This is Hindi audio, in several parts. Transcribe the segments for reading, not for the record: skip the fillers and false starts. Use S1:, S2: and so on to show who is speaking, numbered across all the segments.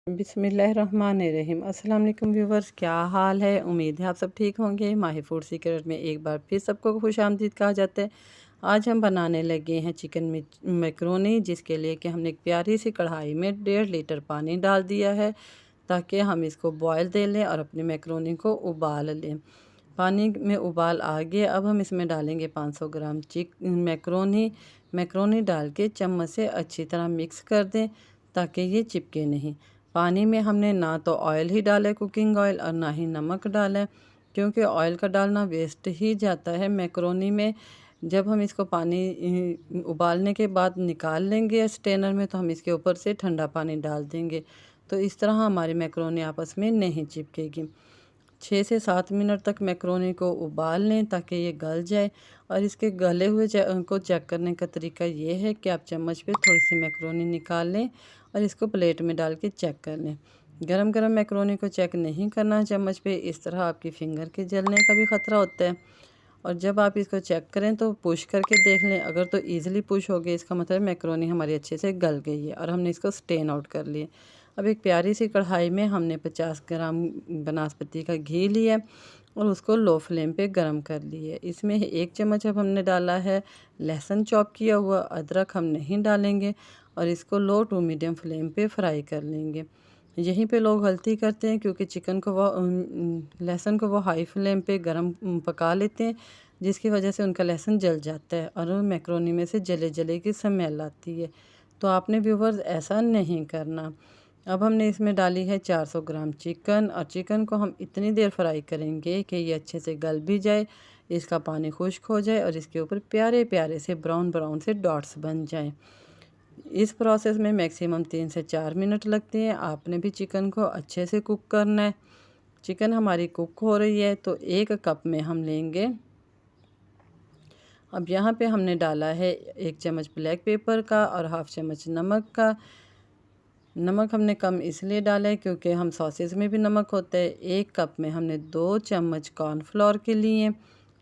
S1: बिस्मिल्लाहिर्रहमानिर्रहीम। अस्सलाम वालेकुम व्यूवर्स, क्या हाल है। उम्मीद है आप सब ठीक होंगे। माही फूड सीक्रेट में एक बार फिर सबको खुशामदीद कहा जाता है। आज हम बनाने लगे हैं चिकन मैक्रोनी, जिसके लिए कि हमने एक प्यारी सी कढ़ाई में 1.5 लीटर पानी डाल दिया है ताकि हम इसको बॉयल दे लें और अपनी मैक्रोनी को उबाल लें। पानी में उबाल आ गया। अब हम इसमें डालेंगे 500 ग्राम मैक्रोनी डाल के चम्मच से अच्छी तरह मिक्स कर दें ताकि ये चिपके नहीं। पानी में हमने ना तो ऑयल ही डाला है, कुकिंग ऑयल, और ना ही नमक डाला है, क्योंकि ऑयल का डालना वेस्ट ही जाता है मैक्रोनी में। जब हम इसको पानी उबालने के बाद निकाल लेंगे स्ट्रेनर में, तो हम इसके ऊपर से ठंडा पानी डाल देंगे, तो इस तरह हमारी मैक्रोनी आपस में नहीं चिपकेगी। 6 से 7 मिनट तक मैक्रोनी को उबाल लें ताकि ये गल जाए। और इसके गले हुए को चेक करने का तरीका ये है कि आप चम्मच पे थोड़ी सी मैक्रोनी निकाल लें और इसको प्लेट में डाल के चेक कर लें। गरम गरम मैक्रोनी को चेक नहीं करना चम्मच पे, इस तरह आपकी फिंगर के जलने का भी ख़तरा होता है। और जब आप इसको चेक करें तो पुश करके देख लें। अगर तो ईज़िली पुश हो गई, इसका मतलब मैक्रोनी हमारी अच्छे से गल गई है और हमने इसको स्ट्रेन आउट कर लिए। अब एक प्यारी सी कढ़ाई में हमने 50 ग्राम बनास्पति का घी लिया और उसको लो फ्लेम पे गरम कर लिए। इसमें 1 चम्मच अब हमने डाला है लहसुन चॉप किया हुआ। अदरक हम नहीं डालेंगे और इसको लो टू मीडियम फ्लेम पे फ्राई कर लेंगे। यहीं पे लोग गलती करते हैं, क्योंकि चिकन को वो लहसुन को वो हाई फ्लेम पे गरम पका लेते हैं, जिसकी वजह से उनका लहसुन जल जाता है और मैक्रोनी में से जले जले की स्मेल आती है। तो आपने व्यूवर्स ऐसा नहीं करना। अब हमने इसमें डाली है 400 ग्राम चिकन, और चिकन को हम इतनी देर फ्राई करेंगे कि ये अच्छे से गल भी जाए, इसका पानी खुश्क हो जाए और इसके ऊपर प्यारे प्यारे से ब्राउन ब्राउन से डॉट्स बन जाएं। इस प्रोसेस में मैक्सिमम 3 से 4 मिनट लगते हैं। आपने भी चिकन को अच्छे से कुक करना है। चिकन हमारी कुक हो रही है तो 1 कप में हम लेंगे। अब यहाँ पे हमने डाला है 1 चम्मच ब्लैक पेपर का और हाफ़ चम्मच नमक का। नमक हमने कम इसलिए डाला है क्योंकि हम सॉसेज में भी नमक होता है। 1 कप में हमने 2 चम्मच कॉर्नफ्लोर के लिए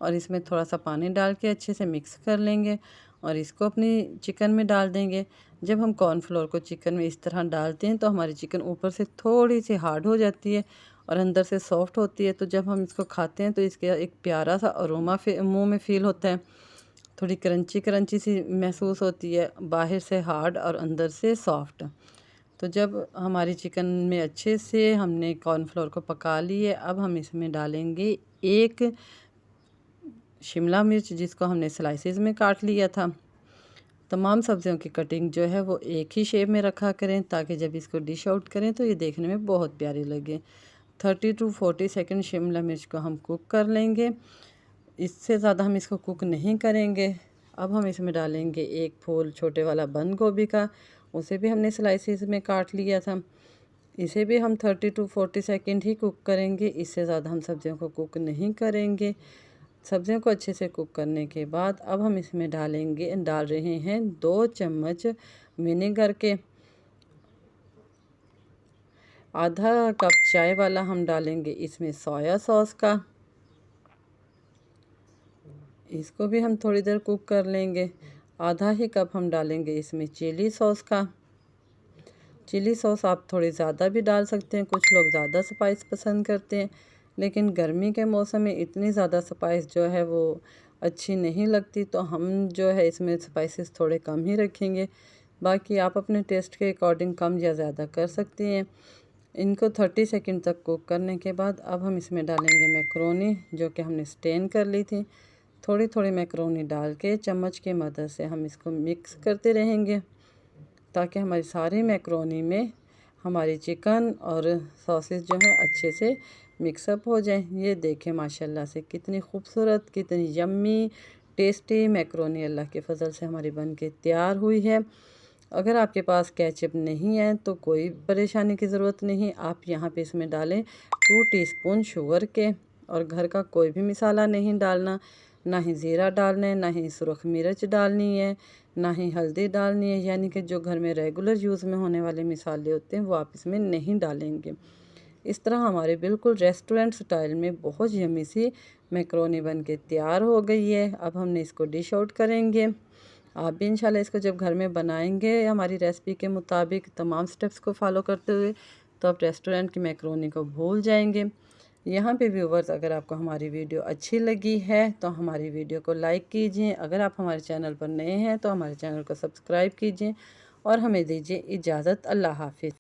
S1: और इसमें थोड़ा सा पानी डाल के अच्छे से मिक्स कर लेंगे और इसको अपनी चिकन में डाल देंगे। जब हम कॉर्नफ्लोर को चिकन में इस तरह डालते हैं तो हमारी चिकन ऊपर से थोड़ी सी हार्ड हो जाती है और अंदर से सॉफ्ट होती है। तो जब हम इसको खाते हैं तो इसके एक प्यारा सा अरोमा मुँह में फ़ील होता है। थोड़ी क्रंची क्रंची सी महसूस होती है, बाहर से हार्ड और अंदर से सॉफ्ट। तो जब हमारी चिकन में अच्छे से हमने कॉर्नफ्लोर को पका लिए, अब हम इसमें डालेंगे 1 शिमला मिर्च, जिसको हमने स्लाइसेस में काट लिया था। तमाम सब्जियों की कटिंग जो है वो एक ही शेप में रखा करें ताकि जब इसको डिश आउट करें तो ये देखने में बहुत प्यारी लगे। 30 टू 40 सेकंड शिमला मिर्च को हम कुक कर लेंगे, इससे ज़्यादा हम इसको कुक नहीं करेंगे। अब हम इसमें डालेंगे 1 फूल छोटे वाला बंद गोभी का, उसे भी हमने स्लाइसेस में काट लिया था। इसे भी हम 30 टू 40 सेकंड ही कुक करेंगे, इससे ज़्यादा हम सब्जियों को कुक नहीं करेंगे। सब्जियों को अच्छे से कुक करने के बाद अब हम इसमें डाल रहे हैं 2 चम्मच विनेगर के। आधा कप चाय वाला हम डालेंगे इसमें सोया सॉस का। इसको भी हम थोड़ी देर कुक कर लेंगे। आधा ही कप हम डालेंगे इसमें चिली सॉस का। चिली सॉस आप थोड़ी ज़्यादा भी डाल सकते हैं, कुछ लोग ज़्यादा स्पाइस पसंद करते हैं, लेकिन गर्मी के मौसम में इतनी ज़्यादा स्पाइस जो है वो अच्छी नहीं लगती, तो हम जो है इसमें स्पाइसेस थोड़े कम ही रखेंगे। बाकी आप अपने टेस्ट के अकॉर्डिंग कम या ज़्यादा कर सकती हैं। इनको 30 सेकंड तक कुक करने के बाद अब हम इसमें डालेंगे मैक्रोनी, जो कि हमने स्टेन कर ली थी। थोड़ी थोड़ी मैक्रोनी डाल के चम्मच की मदद से हम इसको मिक्स करते रहेंगे ताकि हमारी सारी मैक्रोनी में हमारी चिकन और सॉसेस जो हैं अच्छे से मिक्सअप हो जाए। ये देखें माशाल्लाह से कितनी खूबसूरत, कितनी यम्मी टेस्टी मैक्रोनी अल्लाह के फ़ज़ल से हमारी बन के तैयार हुई है। अगर आपके पास केचप नहीं है तो कोई परेशानी की ज़रूरत नहीं। आप यहाँ पे इसमें डालें 2 टीस्पून शुगर के, और घर का कोई भी मसाला नहीं डालना, ना ही ज़ीरा डालना है, ना ही सुरख मिर्च डालनी है, ना ही हल्दी डालनी है। यानी कि जो घर में रेगुलर यूज़ में होने वाले मसाले होते हैं वो आप इसमें नहीं डालेंगे। इस तरह हमारे बिल्कुल रेस्टोरेंट स्टाइल में बहुत यम्मी सी मैक्रोनी बन के तैयार हो गई है। अब हमने इसको डिश आउट करेंगे। आप भी इंशाल्लाह इसको जब घर में बनाएंगे हमारी रेसिपी के मुताबिक तमाम स्टेप्स को फॉलो करते हुए, तो आप रेस्टोरेंट की मैक्रोनी को भूल जाएंगे। यहाँ पे व्यूवर्स, अगर आपको हमारी वीडियो अच्छी लगी है तो हमारी वीडियो को लाइक कीजिए। अगर आप हमारे चैनल पर नए हैं तो हमारे चैनल को सब्सक्राइब कीजिए और हमें दीजिए इजाज़त। अल्लाह हाफिज़।